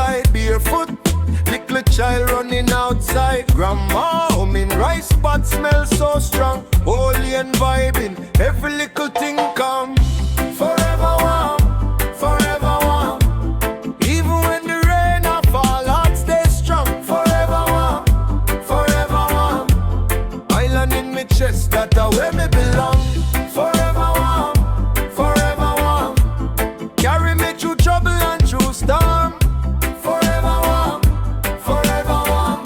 outside barefoot. Little child running outside. Grandma humming rice pot smell so strong. Holy and vibing, every little thing come. Forever warm, forever warm. Even when the rain a fall, heart stay strong. Forever warm, forever warm. Island in my chest, that's where me belong. Forever warm, forever warm. Carry me through trouble and through storm. Forever warm, forever warm.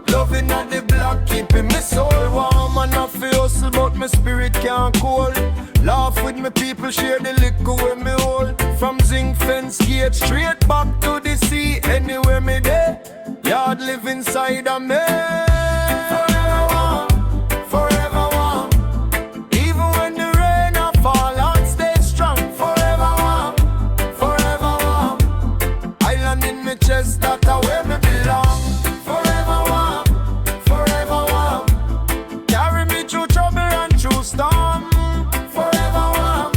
Loving at the block, keeping me soul warm. And I feel hustle, but my spirit can't cool. Laugh with me people, share the liquor with me hold. From zinc fence gate, straight back to the sea. Anywhere me there, yard live inside of me. Forever warm, forever warm. Even when the rain a fall, heart stay strong. Forever warm, forever warm. Island in my chest, that's where me belong. Forever warm, forever warm. Carry me through trouble and through storm. Forever warm,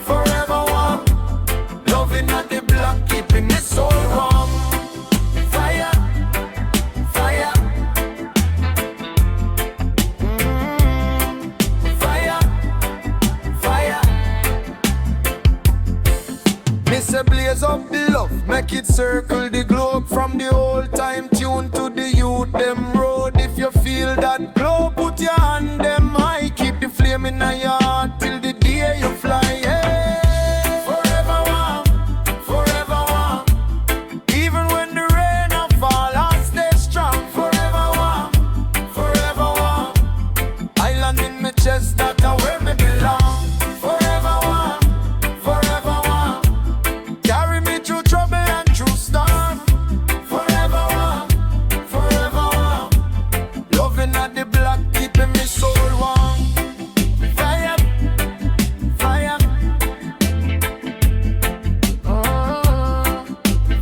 forever warm. Loving at the block, keeping me soul warm. Fire, fire. Fire, fire. Miss a blaze up the love, make it circle the globe. From the old time tune to the youth them road. If you feel that glow, put your hand them high. Keep the flame in your heart till the day you fly. Hey. Forever warm, forever warm. Even when the rain a fall, I'll stay strong. Forever warm, forever warm. Island in my chest, that's where me belong. Forever warm, forever warm. Carry me through trouble and through storm. Forever warm, forever warm. Loving at the block, keeping me soul warm. Fire, fire.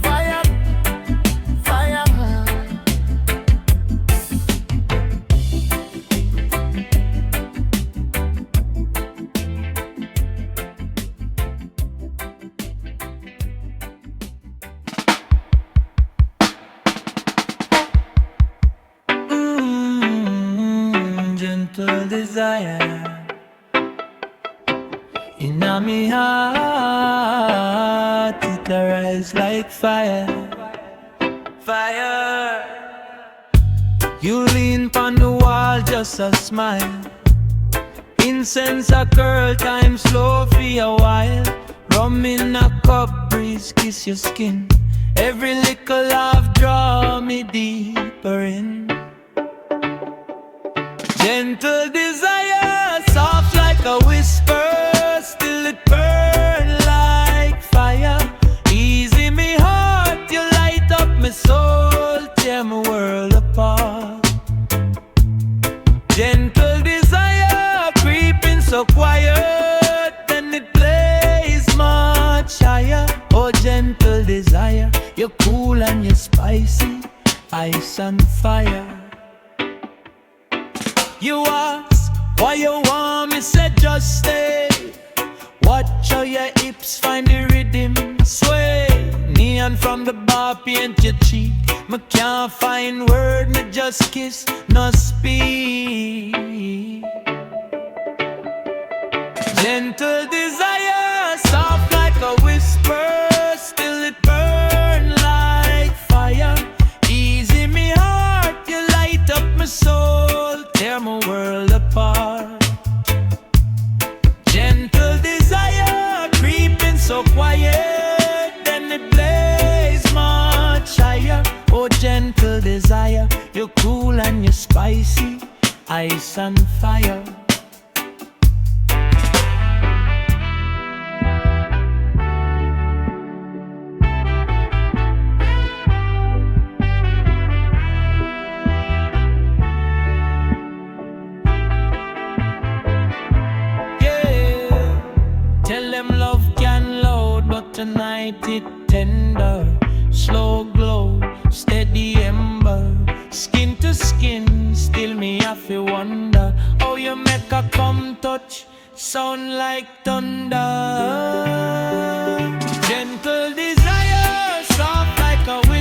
Fire, fire. Gentle desire in me heart, it arise like fire, fire. You lean pon the wall, just a smile. Incense a curl, time slow for a while. Rum in a cup, breeze kiss your skin. Every little laugh draw me deeper in. Gentle desire, soft like a whisper, still it burn like fire. Easy me heart, you light up my soul, tear my world apart. Gentle desire, creeping so quiet, then it plays much higher. Oh gentle desire, you're cool and you're spicy, ice and fire. You ask why you want me, said just stay. Watch how your hips find the rhythm, sway. Neon from the bar paint your cheek. Me can't find word, me just kiss, no speak. Gentle desire, soft like a whisper, still it burn like fire. Easy me heart, you light up my soul, tear my world apart. Gentle desire, creeping so quiet, then it blaze much higher. Oh gentle desire, you're cool and you're spicy, ice and fire. Tonight it tender, slow glow, steady ember. Skin to skin, still me have to wonder how you make a come touch, sound like thunder. Gentle desire, soft like a wind.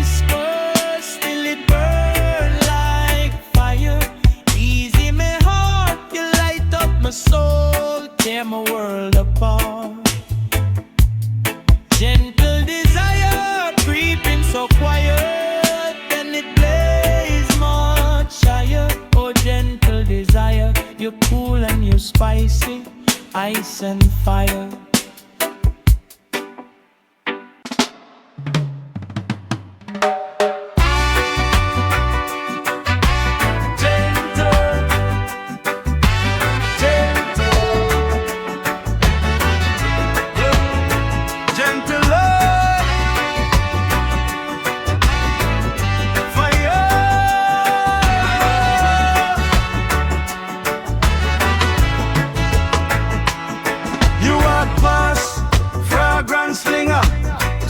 ice and fire.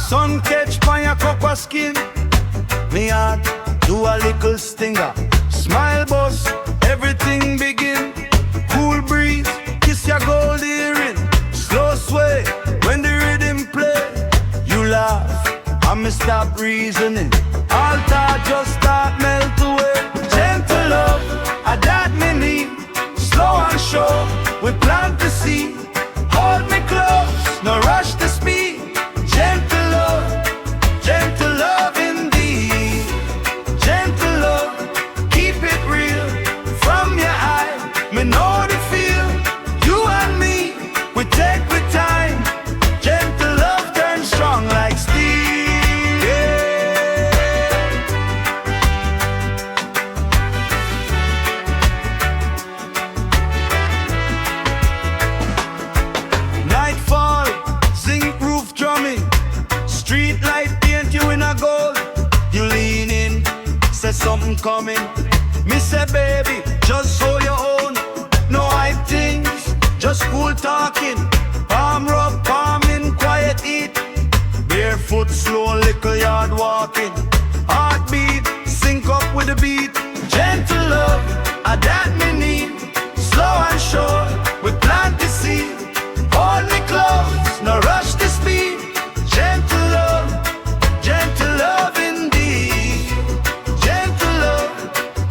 Sun catch by your copper skin. Me heart do a little stinger. Smile boss, everything begin. Cool breeze, kiss your gold earring. Slow sway, when the rhythm play. You laugh, I me stop reasoning. Altar just start melt away. Gentle love, I that me need. Slow and sure, we plant the seed. Hold me close, no rush the speed. Gentle love indeed. Gentle love, keep it real. From your eye, me know the feel. You and me, we take with time. Gentle love turns strong like steel. Yeah. Nightfall, zinc roof drumming. Street light paint you in a gold. You lean in, say something coming. Me say baby, just hold your own. No hype things, just cool talking. Palm rub, palm in, quiet eat. Barefoot, slow, little yard walking. Heartbeat, sync up with the beat. Gentle love, I that me need. Slow and sure, we plant the seed. Hold me close, no rush the speed. Gentle love indeed. Gentle love,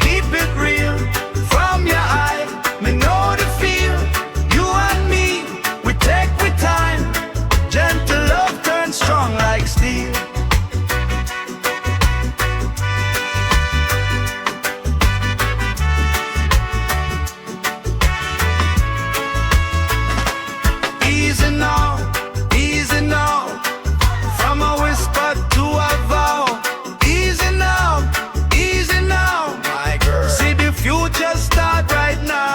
keep it real. From your eye, me know the feel. You and me, we take with time. Gentle love turns strong like steel. Easy now, easy now. From a whisper to a vow. Easy now, my girl. See the future start right now.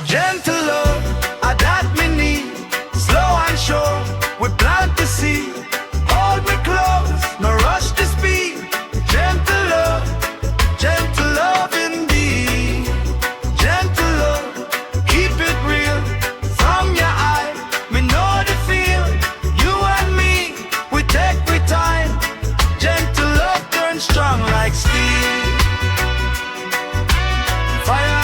Gentle love, I that me need. Slow and sure, we plant the seed. Hold me close, no rush the speed. Gentle love indeed. Gentle love, keep it real. From your eye, me know the feel. You and me, we take with time. Gentle love turns strong like steel. Fire.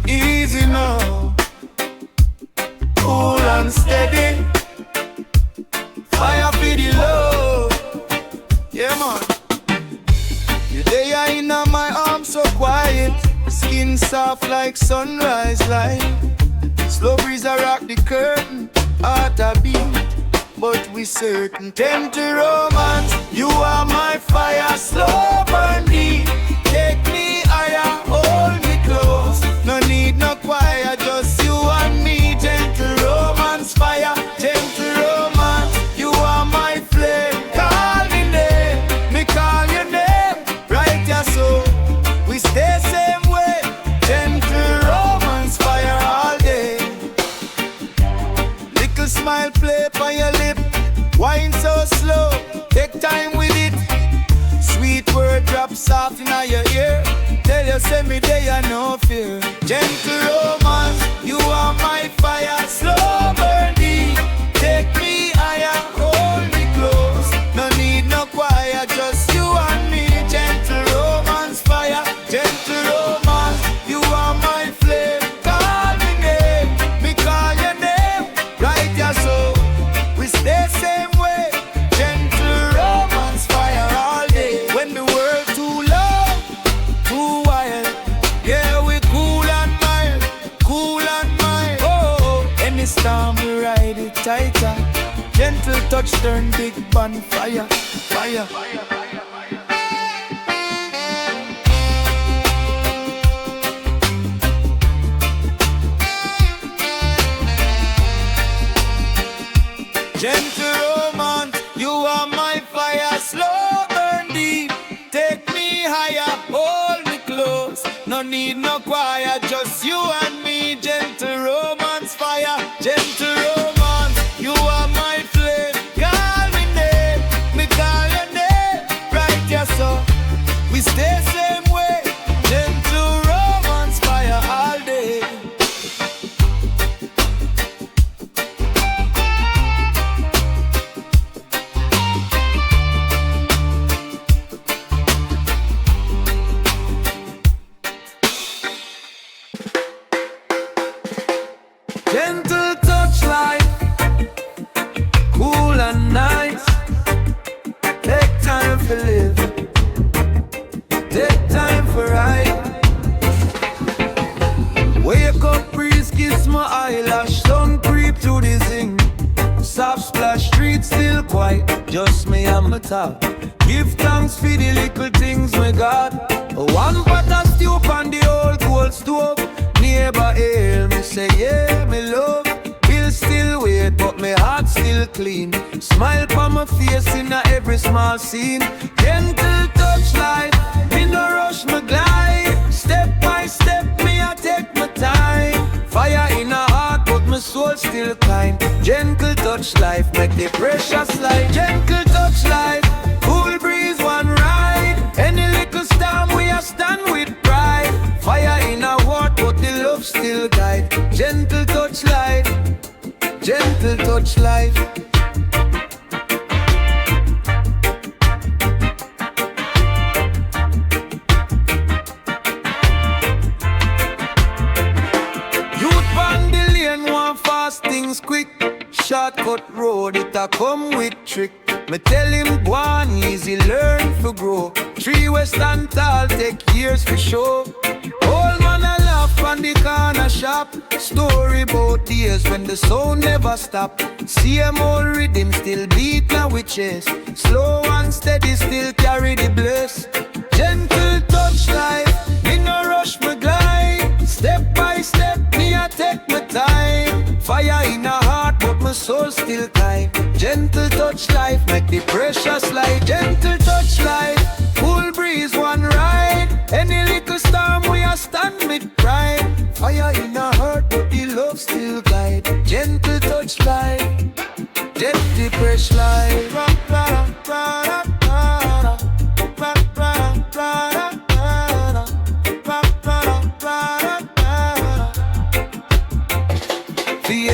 Easy now, cool and steady. Fire for the love. Yeah, man. You there in my arms so quiet. Skin soft like sunrise light. Slow breeze a rock the curtain. Heart a beat, but we certain. Tempter romance, you are my fire. Slow burn deep. Take me higher, hold me close. No need no choir, just you and me. Gentle romance, fire. Gentle romance, you are my flame. Call me name, me call your name. Right ya so, we stay same way. Gentle romance, fire all day. Little smile play on your lip. Wine so slow, take time with it. Sweet word drop soft in your ear. Tell you say me there you no fear. Gentle romance, you are my fire. Slow burn deep, take me higher, hold me close. No need no choir, just you and me. Gentle romance, fire. Gentle romance, you are my flame. Call me name, me call your name. Right ya so, we stay same way. Gentle romance, fire all day. When the world too low, too wild, yeah we Gentle touch turn big bonfire, fire. Gentle romance, you are my fire. Slow burn deep, take me higher. Hold me close, no need no choir. Just you and me, gentle romance fire. Gentle romance, you are my flame. Call me name, me call your name. Right, yeah, so we stay same way. Gentle romance fire all day. Gentle touch life, cool and nice. Take time for live, take time for ride. Wake up, breeze, kiss my eyelash. Sun creep through the zinc. Soft splash, street still quiet. Just me and my top. Give thanks for the little things we got. One pot of stew on the old cold stove. Neighbor hail me say yeah, me love. Bill still wait, but my heart still clean. Smile on my face in every small scene. Gentle touch life, me no rush, me glide. Step by step, me I take my time. Fire in a heart, but my soul still kind. Gentle touch life, make the pressure slide. Gentle touch life, cool breeze, one ride. Any little storm, we are stand with pride. Fire in a heart, but the love still guide. Gentle touch life, gentle touch life. Youth on the lane want fast things quick. Shortcut road, it a come with trick. Me tell him go on easy, learn to grow. 3 Western tall, take years for show. Old man a laugh on the corner shop. Story about days when the sound never stop. Same old rhythm still beat now with chest. Slow and steady still carry the bliss. Gentle touch life, me no rush, me glide. Step by step, me I take my time. Fire in a heart, but my soul still kind. Gentle touch life, make the pressure slide. Gentle touch life, cool breeze, one ride. Any little storm, we are stand with pride. Fire in a heart, but the love still guide. Gentle touch life, gentle pressure life.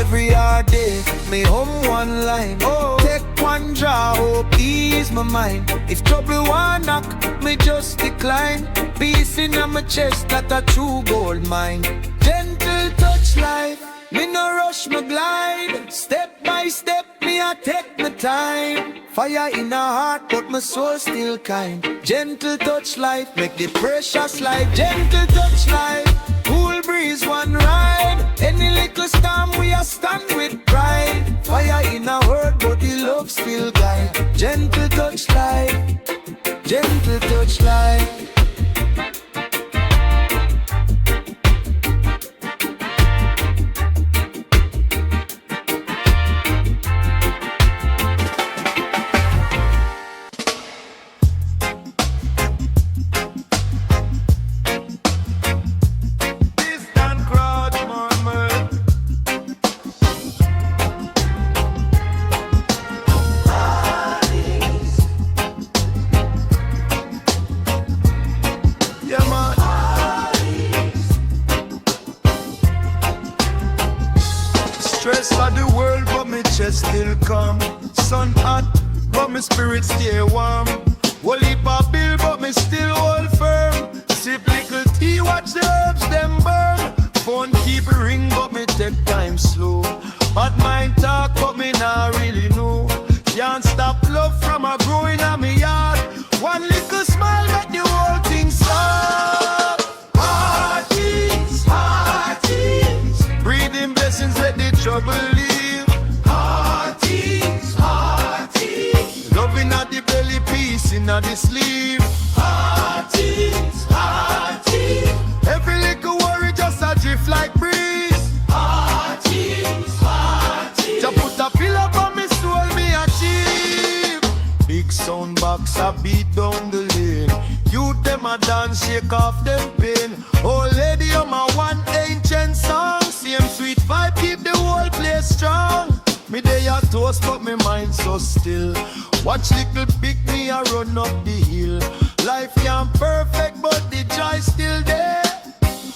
Every hard day, me hum one line. Take one draw, hope ease my mind. If trouble want knock, me just decline. Peace in my chest, that a true gold mine. Gentle touch life, me no rush, me glide. Step by step, me I take my time. Fire in a heart, but my soul still kind. Gentle touch life, make the pressure slide. Gentle touch life, cool breeze, one ride. Any little storm, we are stand with pride. Fire in a word, but the love still guide. Gentle touch life, gentle touch life. Stress of the world, but me chest still calm. Sun hot, but me spirit stay warm. Whole heap of bill, but me still hold firm. Sip little tea, watch the herbs them burn. Phone keep ring, but me take time slow. Bad mind talk, but me nah really know. Can't stop love from a growing on me yard. One little smile make the whole thing stop. Hearties, hearties. Breathing blessings, let the trouble leave. Hearties, hearties. inna the sleep. Hearties, hearties. Every little worry just a drift like breeze. Hearties, hearties. Just put a pillow on me soul, me achieve. Big sound box a beat down the lane. Youth them a dance, shake off them pain. Old lady on my one ancient song. Same sweet vibe, keep the whole place strong. Me day a toast, but me mind so still. Watch little pick me a run up the hill. Life can't perfect, but the joy still there.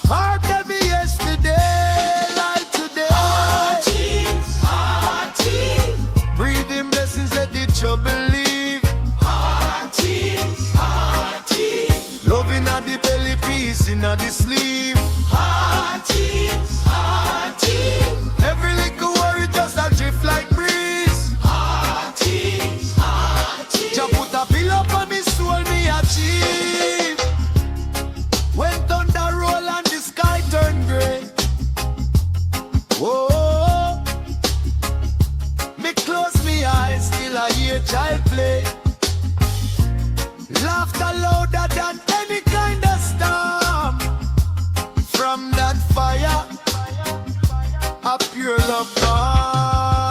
Heart heavy yesterday, life today. Hearties, hearties. Breathing blessings, let the trouble leave. Hearties, hearties. Loving at the belly, peace in the sleep. Hearties, hearties. Every little worry just a drift like breeze. Hearties, hearties. Just put a pillow on me soul, me achieve. When thunder roll and the sky turn gray. Whoa. Me close me eyes, still I hear child play. Laughter louder than any kind of storm. From that fire, a pure love gone.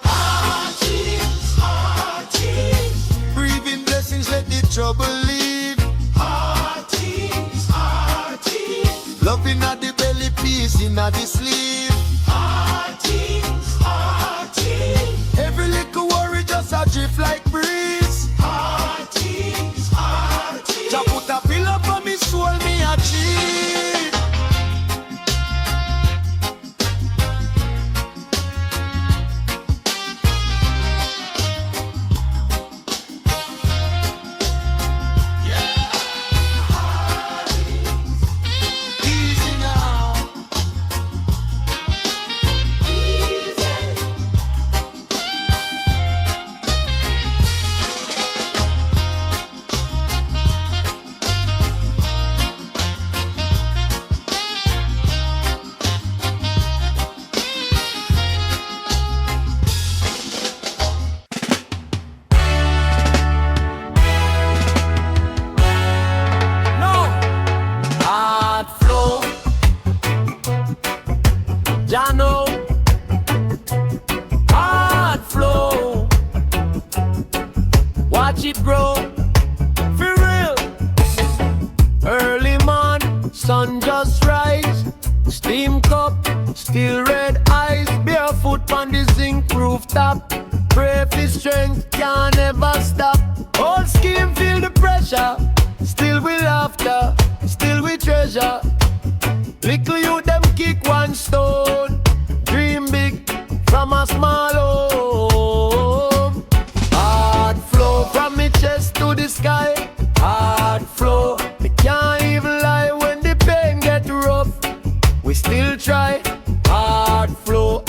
Hearties, hearties. Breathing blessings, let the trouble leave. Hearties, hearties. Loving at the belly, peace in the sleep. Hearties, hearties. Every little worry just a drift like breeze. Hearties, hearties. Just put a pillow on me soul, me achieve. Easy now. Hard flow, Jano. Hard flow, watch it grow, for real. Early morning, sun just rise. Steam cup, still red eyes. Barefoot on the zinc rooftop. Pray for strength, can't ever stop. Whole scheme feel the pressure. Still we laughter, still we treasure. Little you them kick one stone. Dream big from a small home. Hard flow from me chest to the sky. Hard flow, me can't even lie when the pain get rough. We still try. Hard flow,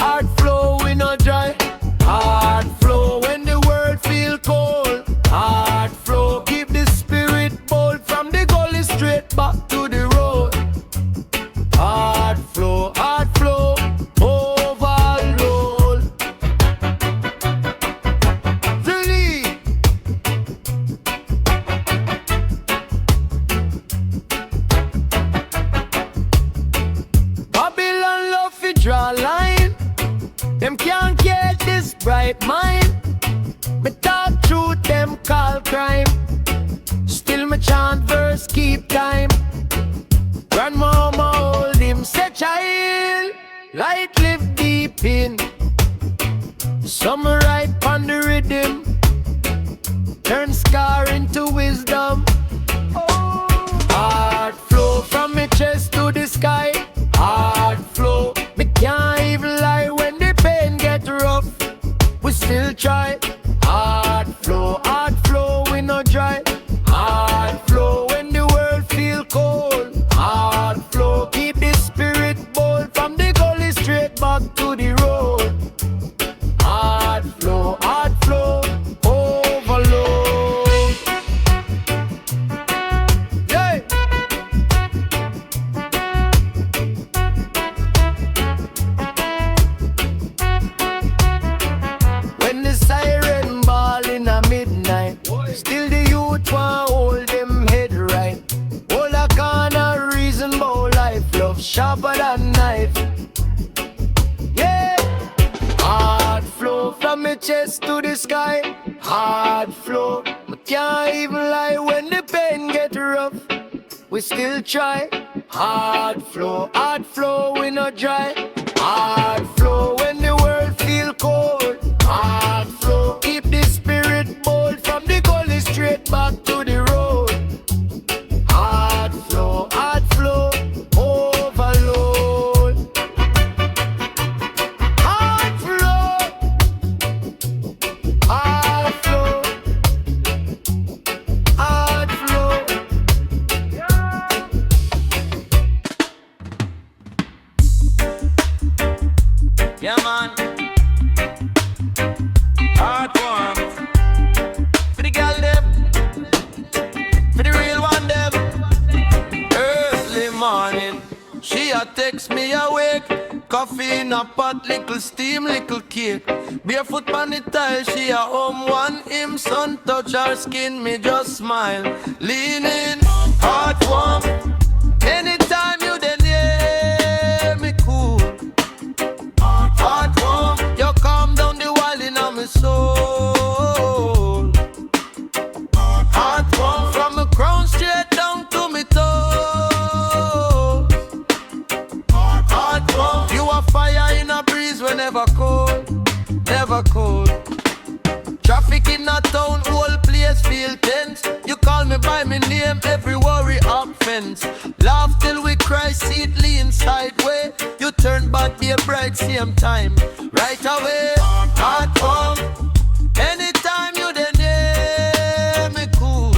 we not dry. Hard flow when the world feel cold. Hard flow, keep the spirit bold. From the gully straight back to the road. Hard flow, overload. Delete. Babylon love fi draw line. Them can't get this bright mind. Me talk truth, them call crime. Still me chant verse, keep time. Grandmama hold him, say child. Light live deep in. Some right on the rhythm. Turn scar into wisdom. Hard flow from me chest to the sky. Hard flow, me can't even lie when the pain get rough. We still try. Hard flow, we no dry. Hard flow when the world feel cold. Hard flow, keep the spirit bold. From the gully straight back to the road. Hard flow, overload. Yeah. When the siren from my chest to the sky. Hard flow, but can't even lie when the pain get rough. We still try. Hard flow, we not dry. Hard flow when the world feel cold. Hard flow, keep the spirit bold from the gully straight back to the road. Hard flow, overload. Hard flow, hard flow, hard flow. Yeah, man. Hard one. For the girl them, for the real one them. Early morning, she a text me awake. Coffee in a pot, little steam, little cake. Barefoot on the tile, she a home one. Him sun touch her skin, me just smile. Leaning, heart warm. Anytime you then hear me cool. Heart warm, you calm down the wild in my soul. Heart warm, from my crown straight down to me toes. Heart warm, you a fire in a breeze whenever cold, never cold. Traffic in a town, whole place feel tense. You call me by my name, every worry up fence. Laugh till we cry, see it lean sideways. You turn bad, be a bright, same time. Right away, heart warm. Anytime you then hear me cool.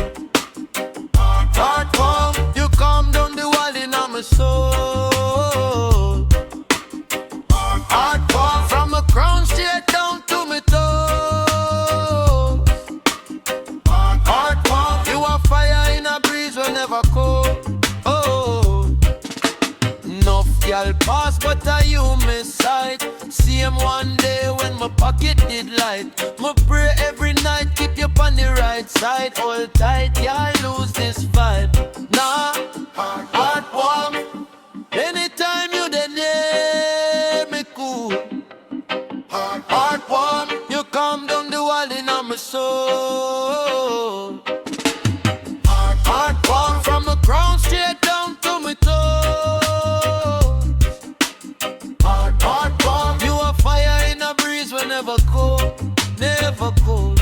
Heart warm, you calm down the wall in my soul. Heart warm, from my crown straight down to my toes. Heart warm, you a fire in a breeze whenever cold. Oh, enough y'all pass, but I you miss sight. Same one day when my pocket did light. My pray every night, keep you on the right side. Hold tight, yeah, I lose this fight. Nah, heart warm. Anytime you then hear me cool. Heart warm, you calm down the wall in my soul. Heart warm, from the ground straight down to my toes. Heart warm, you a fire in a breeze whenever cold, never cold.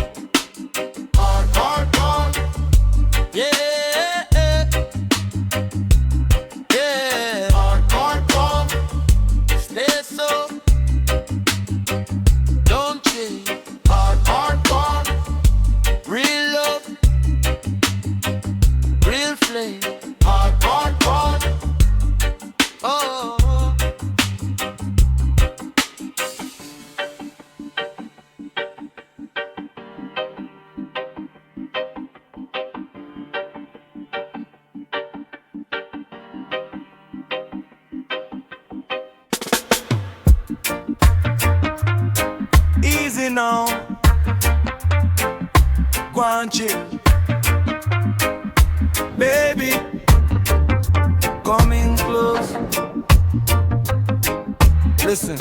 Heart warm, yeah, yeah. Heart warm, stay so, don't change. Heart warm, real love, real flame. Heart warm, oh. Easy now, go and chill. Baby, coming close. Listen,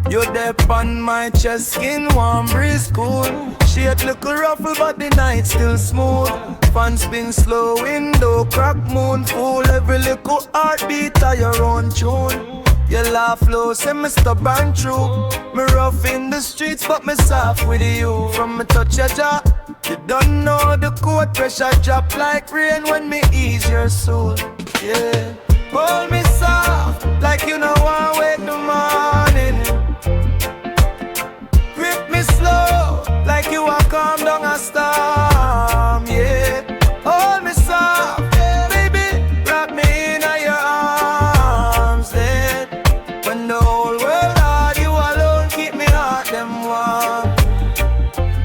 you're there on my chest, skin warm, breeze cool. Shade little ruffle, but the night still smooth. Fan spin slow, window crack, moon fool. Every little heartbeat of your own tune. Your laugh low, say me stubborn true. Me rough in the streets, but me soft with you. From me touch your jaw, you don't know the cold pressure drop like rain when me ease your soul. Yeah, hold me soft, like you know I wait the morning. Grip me slow, like you are calm down a storm. Yeah, hold me soft, baby, wrap me in your arms. Then when the whole world hard, you alone keep me heart them warm.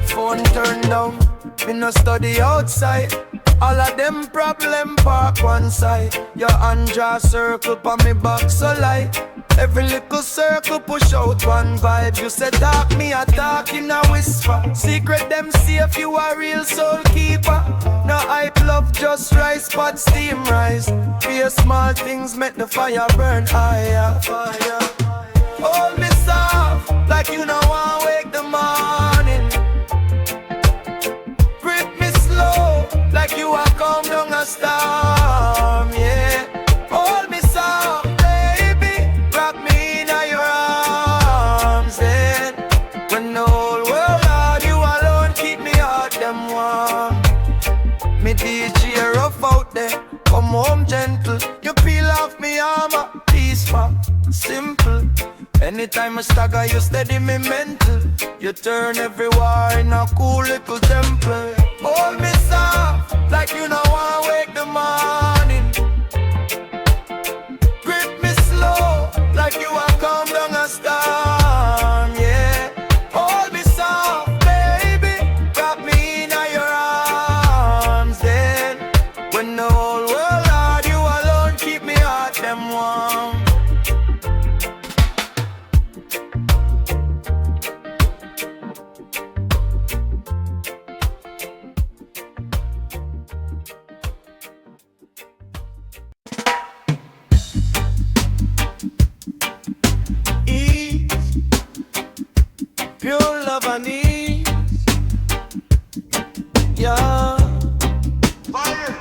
Phone turned down, me no study outside. All of them problem park one side. Your hand draw circle pa me back so light. Every little circle push out one vibe. You said talk, me a talk in a whisper. Secret them safe, you a real soul keeper. No hype love, just rise, pot steam rise. Fear small things make the fire burn higher. Hold me soft, like you know I me stagger, you steady me mental. You turn every war in a cool little temple. Hold me soft, like you know I wake the morning. Grip me slow, like you are calm down a storm, yeah. Hold me soft, baby, wrap me in your arms. Then, when the whole world hard, you alone keep me heart them warm. Pure love I need, yeah. Fire.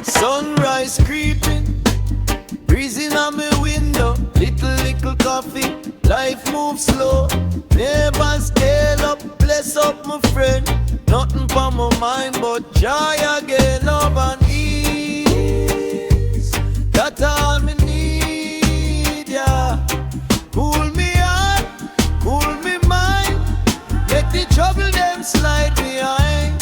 Sunrise creeping, breezing on my window. Little coffee, life moves slow. Never scale up, bless up my friend. Nothing for my mind but joy again. Love and ease, that's all me need, yeah. Cool me heart, cool me mind. Let the trouble them slide behind.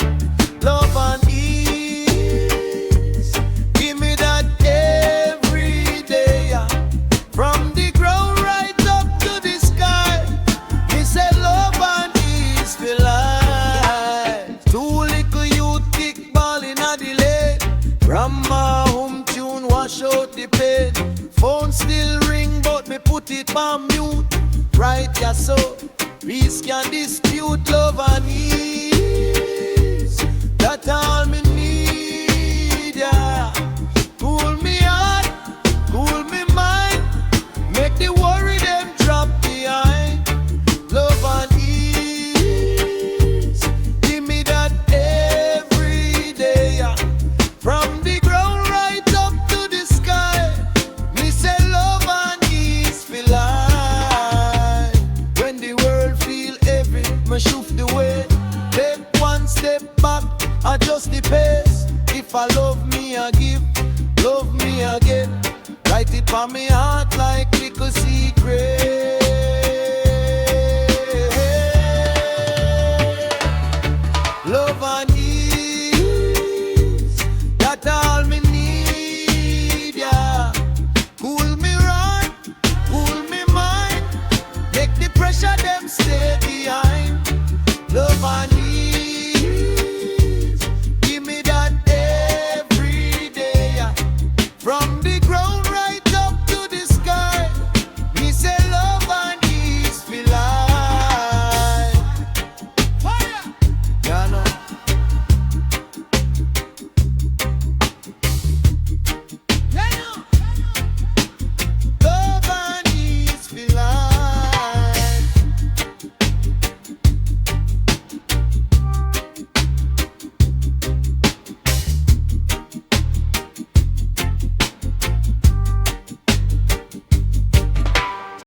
Love and ease, give me that every day, yeah. From the ground right up to the sky. Me say love and ease feel life. Two little youth kick ball in a delay. Grandma home tune wash out the pain. Phone still ring but me put it on mute. Right, yeah, so peace can dispute. Love and ease, that's all me need, yeah. Cool me heart, cool me mind. Make the worry them drop behind. Love and ease, give me that every day, yeah. From the ground right up to the sky. Me say love and ease feel life. When the world feel heavy, me shift the weight. Take one step back, adjust the pace. If I love me, I give, love me again. Write it on me heart like